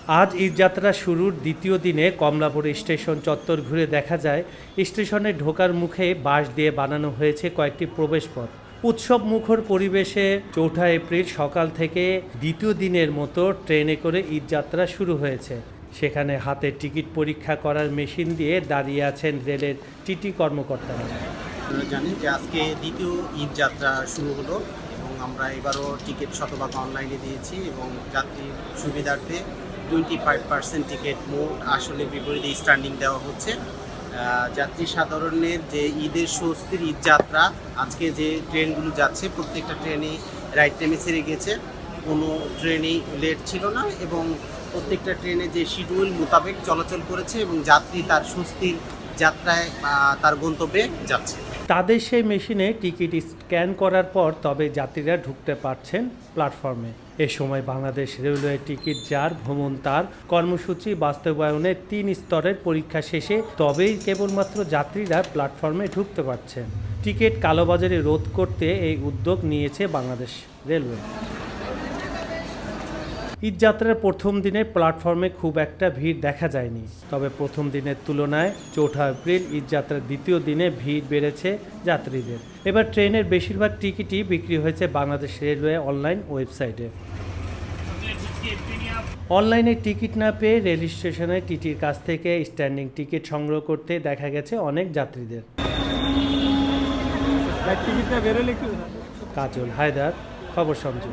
আজ ঈদযাত্রা শুরুর দ্বিতীয় দিনে কমলাপুর স্টেশন চত্বর ঘুরে দেখা যায় স্টেশনে ঢোকার মুখে বাঁশ দিয়ে বানানো হয়েছে কয়েকটি প্রবেশপথ। উৎসব মুখর পরিবেশে ৪ এপ্রিল সকাল থেকে দ্বিতীয় দিনের মতো ট্রেনে করে ঈদযাত্রা শুরু হয়েছে। সেখানে হাতে টিকিট পরীক্ষা করার মেশিন দিয়ে দাঁড়িয়ে আছেন রেলের টিটি কর্মকর্তারা। আপনারা জানেন যে আজকে দ্বিতীয় ঈদযাত্রা শুরু হলো এবং আমরা এবারও টিকিট শতভাগ অনলাইনে দিয়েছি এবং যাত্রীর সুবিধার্থে 25% টিকিট মোট আসলে বিপরীতে স্ট্যান্ডিং দেওয়া হচ্ছে। যাত্রী সাধারণের যে ঈদের স্বস্তির ঈদযাত্রা, আজকে যে ট্রেনগুলো যাচ্ছে প্রত্যেকটা ট্রেনে রাইট টাইমে ছেড়ে গেছে, কোনো ট্রেনই লেট ছিল না এবং প্রত্যেকটা ট্রেনে যে শিডিউল মোতাবেক চলাচল করেছে এবং যাত্রী তার স্বস্তির যাত্রায় তার গন্তব্যে যাচ্ছে। তাদের সেই মেশিনে টিকিট স্ক্যান করার পর তবে যাত্রীরা ঢুকতে পারছেন প্ল্যাটফর্মে। এ সময় বাংলাদেশ রেলওয়ে টিকিট যার ভ্রমণ তার কর্মসূচি বাস্তবায়নের ৩ স্তরের পরীক্ষা শেষে তবেই কেবলমাত্র যাত্রীরা প্ল্যাটফর্মে ঢুকতে পারছেন। টিকিট কালোবাজারি রোধ করতে এই উদ্যোগ নিয়েছে বাংলাদেশ রেলওয়ে। ঈদযাত্রার প্রথম দিনে প্ল্যাটফর্মে খুব একটা ভিড় দেখা যায়নি, তবে প্রথম দিনের তুলনায় ৪ এপ্রিল ঈদযাত্রার দ্বিতীয় দিনে ভিড় বেড়েছে যাত্রীদের। এবার ট্রেনের বেশিরভাগ টিকিটই বিক্রি হয়েছে বাংলাদেশ রেলওয়ে অনলাইন ওয়েবসাইটে। অনলাইনে টিকিট না পেয়ে রেল স্টেশনে টিটির কাছ থেকে স্ট্যান্ডিং টিকিট সংগ্রহ করতে দেখা গেছে অনেক যাত্রীদের। কাজল হায়দার, খবর সংযোগ।